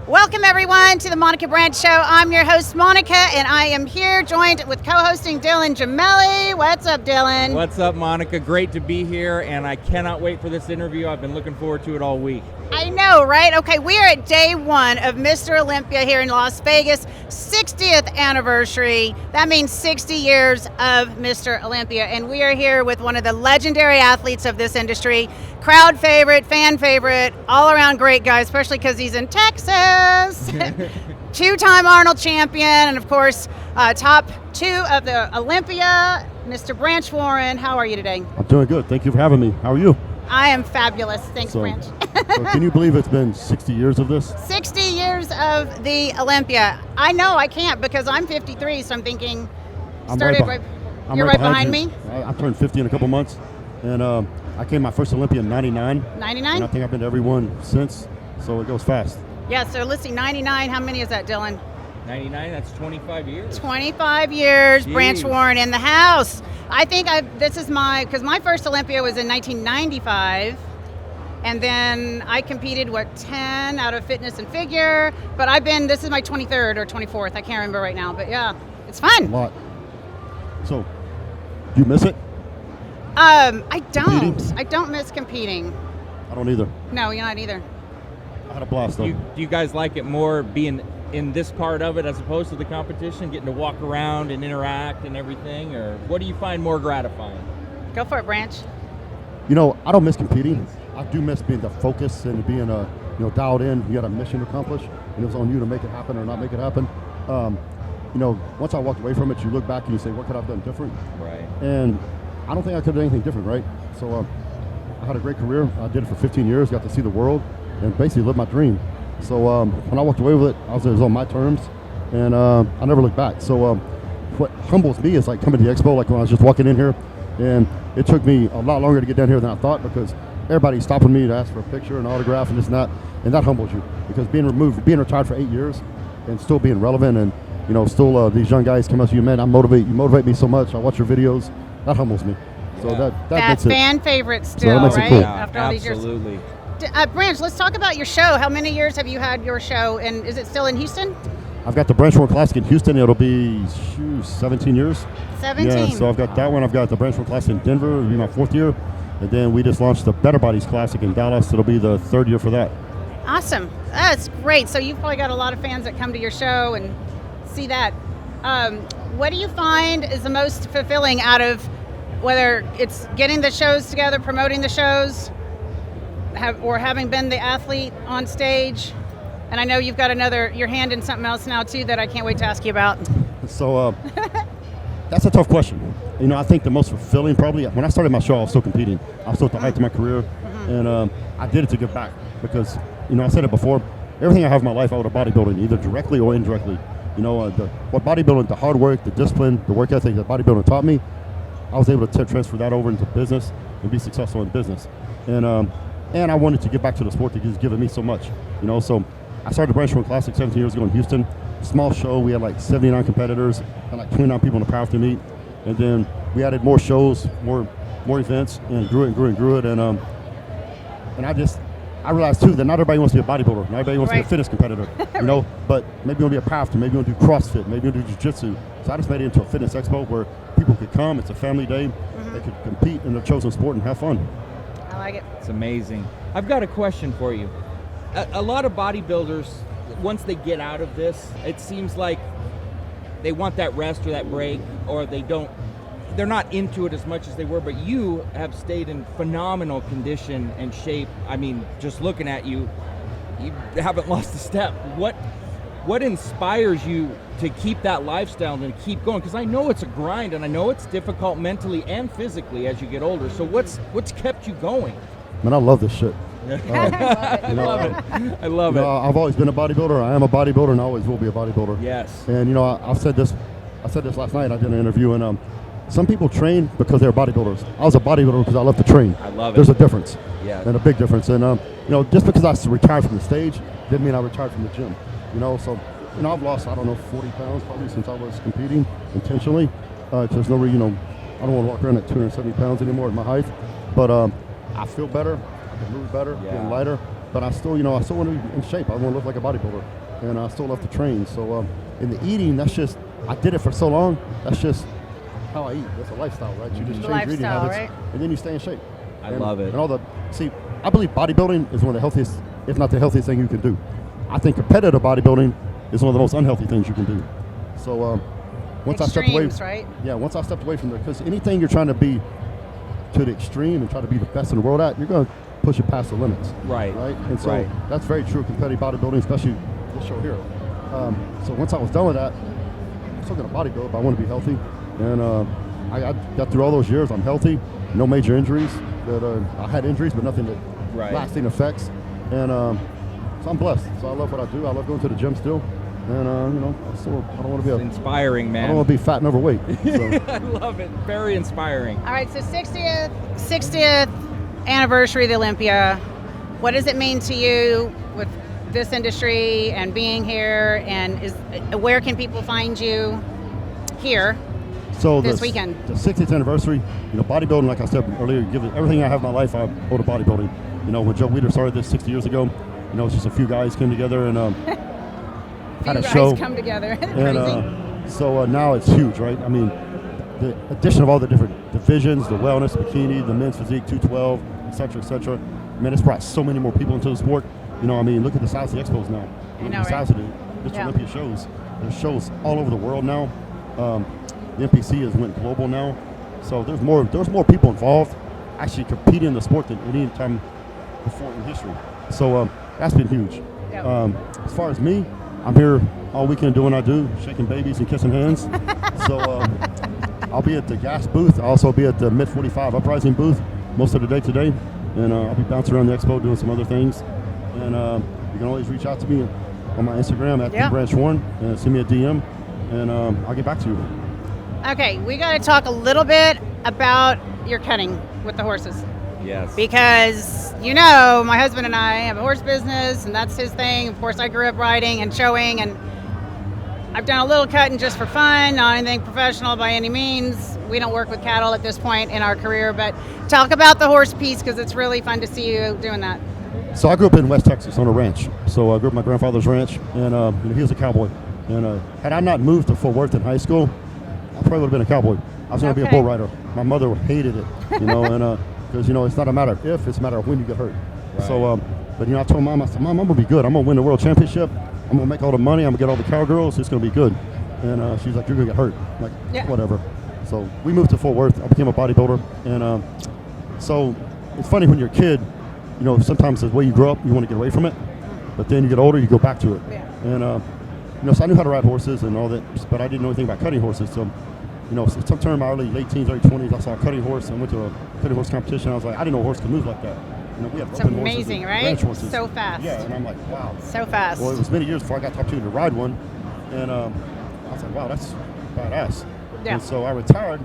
Welcome, everyone, to the Monica Brant Show. I'm your host, Monica, and I am here joined with co-hosting Dylan Gemelli. What's up, Dylan? What's up, Monica? Great to be here, and I cannot wait for this interview. I've been looking forward to it all week. I know, right? Okay, we are at day one of Mr. Olympia here in Las Vegas, 60th anniversary. That means 60 years of Mr. Olympia, and we are here with one of the legendary athletes of this industry, crowd favorite, fan favorite, all-around great guy, especially because he's in Texas. Two-time Arnold champion, and of course, top two of the Olympia, Mr. Brant Warren. How are you today? I'm doing good. Thank you for having me. How are you? I am fabulous. Thanks, Brant. So can you believe it's been 60 years of this? 60 years of the Olympia. I know I can't because I'm 53, so I'm thinking, you're right behind me? I turned 50 in a couple months, and I came my first Olympia in 99. 99? And I think I've been to every one since, so it goes fast. Yeah, so let's see, 99, how many is that, Dylan? 99, that's 25 years. 25 years, Jeez. Brant Warren in the house. I think because my first Olympia was in 1995, and then I competed, 10 out of fitness and figure, but this is my 23rd or 24th, I can't remember right now, but yeah, it's fun. A lot. So, do you miss it? I don't. Competing? I don't miss competing. I don't either. No, you're not either. I had a blast, though. Do you guys like it more being in this part of it as opposed to the competition, getting to walk around and interact and everything, or what do you find more gratifying? Go for it, Brant. You know, I don't miss competing. I do miss being the focus and being dialed in. You got a mission to accomplish, and it was on you to make it happen or not make it happen. Once I walked away from it, you look back and you say, what could I have done different? Right. And I don't think I could have done anything different, right? So I had a great career. I did it for 15 years, got to see the world, and basically live my dream. So when I walked away with it, it was on my terms, and I never looked back. So what humbles me is like coming to the expo, like when I was just walking in here, and it took me a lot longer to get down here than I thought because everybody's stopping me to ask for a picture, an autograph, and this and that, and that humbles you because being retired for 8 years, and still being relevant, and still these young guys come up to you, man, you motivate me so much. I watch your videos, that humbles me. So that that's makes fan favorite still, that makes it right? cool. After all these years. Absolutely. Brant, let's talk about your show. How many years have you had your show, and is it still in Houston? I've got the Brant Warren Classic in Houston. It'll be 17 years. 17. Yeah, so I've got that one. I've got the Brant Warren Classic in Denver. It'll be my 4th year. And then we just launched the Better Bodies Classic in Dallas. It'll be the 3rd year for that. Awesome. That's great. So you've probably got a lot of fans that come to your show and see that. What do you find is the most fulfilling out of whether it's getting the shows together, promoting the shows, or having been the athlete on stage? And I know you've got your hand in something else now too that I can't wait to ask you about. So that's a tough question. I think the most fulfilling probably, when I started my show, I was still competing. I was still at the height of my career, and I did it to give back because, I said it before, everything I have in my life I would have bodybuilding, either directly or indirectly. What bodybuilding, the hard work, the discipline, the work ethic that bodybuilding taught me, I was able to transfer that over into business and be successful in business. And I wanted to give back to the sport that has given me so much. So I started the Brant Warren Classic 17 years ago in Houston. Small show, we had like 79 competitors and like 29 people in the powerlifting meet. And then we added more shows, more events, and grew it. And I realized too that not everybody wants to be a bodybuilder. Not everybody wants to be a fitness competitor. But maybe you want to be a powerlifter, maybe you want to do CrossFit, maybe you want to do jiu-jitsu. So I just made it into a fitness expo where people could come. It's a family day. They could compete in their chosen sport and have fun. I like it. It's amazing. I've got a question for you. A lot of bodybuilders, once they get out of this, it seems like they want that rest or that break, or they're not into it as much as they were, but you have stayed in phenomenal condition and shape. I mean, just looking at you haven't lost a step. What inspires you to keep that lifestyle and to keep going? Because I know it's a grind, and I know it's difficult mentally and physically as you get older. So what's kept you going? Man, I love this shit. I love it. I've always been a bodybuilder. I am a bodybuilder, and I always will be a bodybuilder. Yes. And I've said this last night. I did an interview, and some people train because they're bodybuilders. I was a bodybuilder because I love to train. I love it. There's a difference. Yeah. And a big difference. And just because I retired from the stage didn't mean I retired from the gym. So I've lost 40 pounds probably since I was competing intentionally. There's no reason, I don't want to walk around at 270 pounds anymore at my height. But I feel better. I can move better, getting lighter. but I still want to be in shape. I want to look like a bodybuilder, and I still love to train. So in the eating, that's just, I did it for so long. That's just how I eat. That's a lifestyle, right? You just change your eating habits, right? and then you stay in shape. I love it. And I believe bodybuilding is one of the healthiest, if not the healthiest thing you can do. I think competitive bodybuilding is one of the most unhealthy things you can do. So once Extremes, I stepped away, right? yeah, once I stepped away from there, because anything you're trying to be to the extreme and try to be the best in the world at, you're going to push it past the limits. Right. And so that's very true of competitive bodybuilding, especially this show here. So once I was done with that, I'm still going to bodybuild, but I want to be healthy. And I got through all those years. I'm healthy, no major injuries. I had injuries, but nothing that lasting effects. And so I'm blessed. So I love what I do. I love going to the gym still. And I don't want to be inspiring, man. I don't want to be fat and overweight. So. I love it. Very inspiring. All right, so 60th anniversary of the Olympia. What does it mean to you with this industry and being here? And where can people find you here? So this weekend, the 60th anniversary, bodybuilding, like I said earlier, everything I have in my life, I owe to bodybuilding. When Joe Weider started this 60 years ago, it's just a few guys came together and had a show. Come together. And so now it's huge, right? I mean, the addition of all the different divisions, the wellness, bikini, the men's physique, 212, et cetera, et cetera. Man, it's brought so many more people into the sport. Look at the size of the expos now. Look at the size of the Olympia shows. There's shows all over the world now. The NPC has went global now, so there's more people involved, actually competing in the sport than any time before in history. So that's been huge. Yep. As far as me, I'm here all weekend doing what I do, shaking babies and kissing hands. So I'll be at the gas booth. I'll also be at the Mid 45 Uprising booth most of the day today, and I'll be bouncing around the expo doing some other things. And you can always reach out to me on my Instagram at @Brant and send me a DM, and I'll get back to you. Okay, we got to talk a little bit about your cutting with the horses. Yes. Because, my husband and I have a horse business, and that's his thing. Of course, I grew up riding and showing, and I've done a little cutting just for fun, not anything professional by any means. We don't work with cattle at this point in our career, but talk about the horse piece, because it's really fun to see you doing that. So I grew up in West Texas on a ranch. So I grew up on my grandfather's ranch, and he was a cowboy. And had I not moved to Fort Worth in high school, I probably would have been a cowboy. I was going to be a bull rider. My mother hated it, and because it's not a matter of if, it's a matter of when you get hurt. Right. So, but I told Mom, I said, Mom, I'm going to be good. I'm going to win the world championship. I'm going to make all the money. I'm going to get all the cowgirls. It's going to be good. And she's like, you're going to get hurt. I'm like, whatever. So we moved to Fort Worth. I became a bodybuilder, and so it's funny when you're a kid. Sometimes the way you grow up, you want to get away from it, but then you get older, you go back to it. Yeah. And so I knew how to ride horses and all that, but I didn't know anything about cutting horses. So, sometime in my late teens, early 20s, I saw a cutting horse and went to a cutting horse competition. I was like, I didn't know a horse could move like that. We had it's roping amazing, horses and right? ranch horses. So fast. Yeah, and I'm like, wow. So fast. Well, it was many years before I got the opportunity to ride one, and I was like, wow, that's badass. Yeah. And so I retired,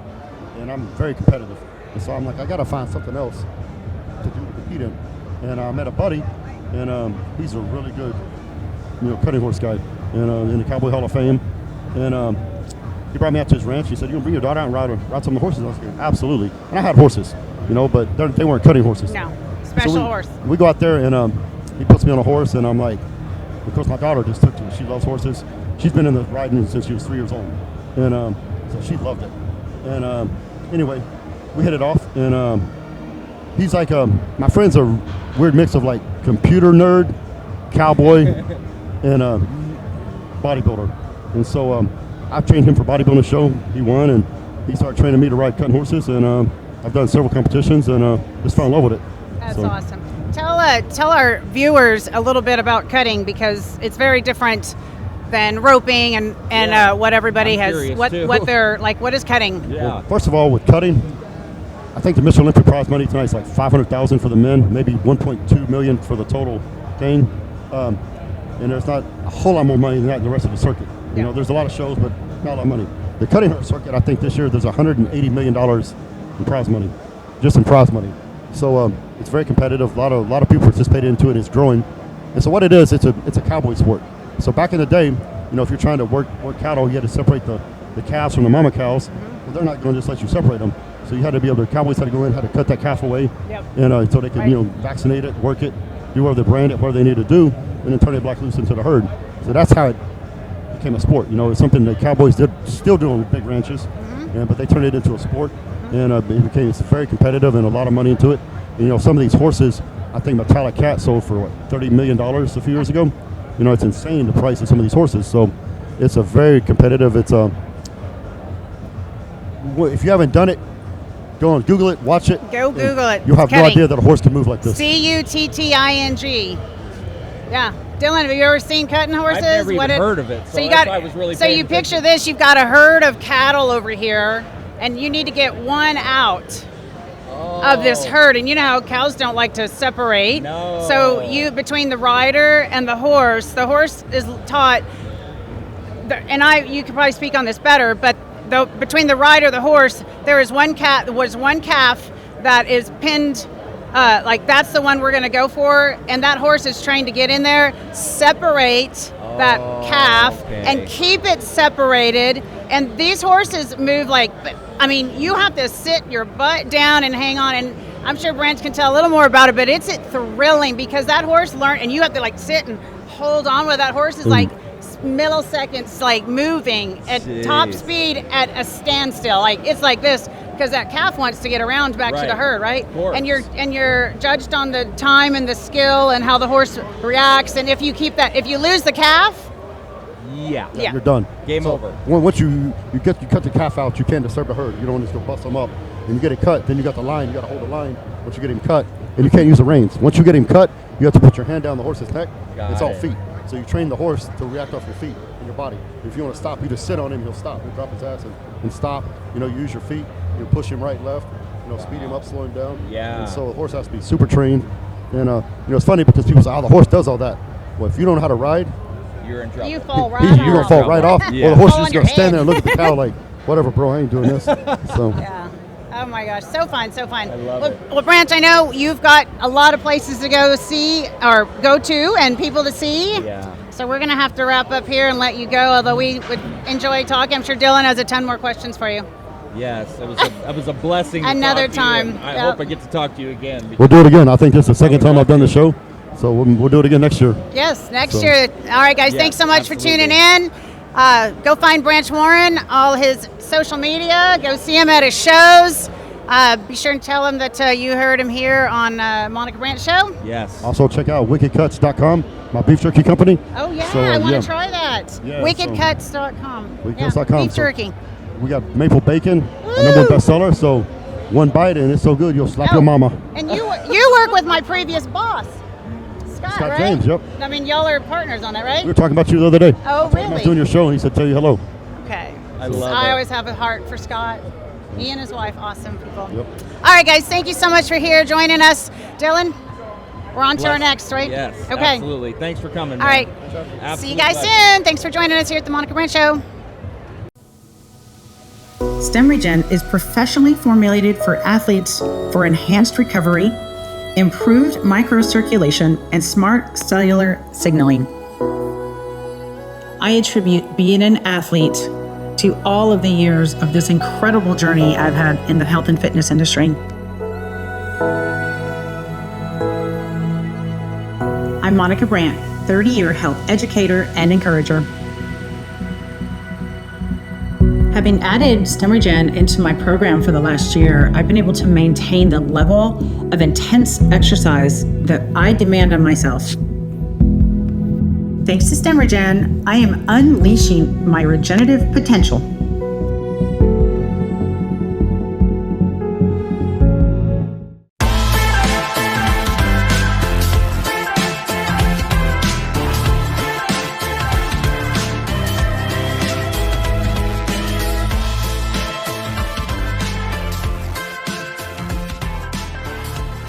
and I'm very competitive. And so I'm like, I got to find something else to do to compete in. And I met a buddy, and he's a really good, cutting horse guy, and in the Cowboy Hall of Fame. And he brought me out to his ranch. He said, "You gonna bring your daughter out and ride some of the horses?" I was like, "Absolutely." And I had horses, but they weren't cutting horses. No, special horse. We go out there, and he puts me on a horse, and I'm like, of course, my daughter just took to it. She loves horses. She's been in the riding since she was 3 years old, and so she loved it. And anyway, we hit it off, and he's like, my friend's a weird mix of like computer nerd, cowboy, and bodybuilder. And so I trained him for bodybuilding show. He won, and he started training me to ride cutting horses. And I've done several competitions, and just fell in love with it. That's awesome. Tell our viewers a little bit about cutting, because it's very different than roping and what everybody has. What they're like. What is cutting? Yeah. Well, first of all, with cutting, I think the Mr. Olympia prize money tonight is like $500,000 for the men, maybe $1.2 million for the total thing. And there's not a whole lot more money than that in the rest of the circuit. There's a lot of shows, but not a lot of money. The cutting circuit, I think this year there's $180 million in prize money, just in prize money. So it's very competitive. A lot of people participate into it. It's growing. And so what it is, it's a cowboy sport. So back in the day, if you're trying to work cattle, you had to separate the calves from the mama cows. Well, they're not going to just let you separate them. So you had to be able to, cowboys had to go in, had to cut that calf away, and so they could, vaccinate it, work it. do whatever they brand it, whatever they need to do, and then turn it back loose into the herd. So that's how it became a sport. You know, it's something that cowboys still do on big ranches, but they turned it into a sport, and it's very competitive and a lot of money into it. And, you know, some of these horses, I think Metallic Cat sold for $30 million a few years ago. You know, it's insane the price of some of these horses. So it's a very competitive. It's if you haven't done it, go and Google it, watch it. Go Google it. You'll have no idea that a horse can move like this. Cutting. Yeah. Dylan, have you ever seen cutting horses? I've never even heard of it. So I was really so you picture this, you've got a herd of cattle over here, and you need to get one out of this herd. And you know how cows don't like to separate. No. So between the rider and the horse is taught, and you could probably speak on this better, but between the rider and the horse, there was one calf that is pinned, like that's the one we're going to go for, and that horse is trained to get in there, separate that calf, and keep it separated. And these horses move you have to sit your butt down and hang on, and I'm sure Brant can tell a little more about it, but it's thrilling because that horse learned, and you have to sit and hold on with that horse is milliseconds, moving at top speed at a standstill. It's like this because that calf wants to get around back to the herd, right? And you're judged on the time and the skill and how the horse reacts. And if you lose the calf, you're done. Game over. Once you cut the calf out, you can't disturb the herd. You don't want to just go bust them up. And you get it cut, then you got the line. You got to hold the line once you get him cut, and you can't use the reins. Once you get him cut, you have to put your hand down the horse's neck. It's all feet. So you train the horse to react off your feet and your body. If you want to stop, you just sit on him, he'll stop. He'll drop his ass and stop. You know, use your feet. You push him right, left. You know, speed him up, slow him down. Yeah. And so the horse has to be super trained. And it's funny because people say, the horse does all that. Well, if you don't know how to ride, you're in trouble. You fall right off. You're gonna fall right off. Yeah. Or the horse is Fall just on your gonna stand head. there and look at the cow like, whatever, bro, I ain't doing this. So. Yeah. Oh my gosh, so fun. I love it. Well, Brant, I know you've got a lot of places to go to and people to see. Yeah. So we're going to have to wrap up here and let you go, although we would enjoy talking. I'm sure Dylan has a ton more questions for you. Yes, it was a blessing. Another to talk to you, time. I hope I get to talk to you again. We'll do it again. I think this is the second time I've done the show. So we'll do it again next year. Yes, next year. All right, guys, thanks so much for tuning in. Go find Brant Warren, all his social media. Go see him at his shows. Be sure and tell him that you heard him here on Monica Brant Show. Yes. Also check out wickedcuts.com, my beef jerky company. Oh, yeah, So, I want yeah. to try that. Yeah, wickedcuts.com. wickedcuts.com. Beef jerky. We got maple bacon, a number one bestseller. So one bite and it's so good you'll slap your mama. And you work with my previous boss, Scott, right? James, yep. I mean, y'all are partners on that, right? We were talking about you the other day. Oh, I was really? doing your show and he said tell you hello. Okay. I love it. I always have a heart for Scott. He and his wife, awesome people. Yep. All right, guys, thank you so much for joining us. Dylan, we're on to our next, right? Yes, okay. absolutely. Thanks for coming. All right. Absolute See you guys pleasure. soon. Thanks for joining us here at the Monica Brant Show. StemRegen is professionally formulated for athletes for enhanced recovery, improved microcirculation, and smart cellular signaling. I attribute being an athlete to all of the years of this incredible journey I've had in the health and fitness industry. I'm Monica Brant, 30-year health educator and encourager. Having added StemRegen into my program for the last year, I've been able to maintain the level of intense exercise that I demand on myself. Thanks to StemRegen, I am unleashing my regenerative potential.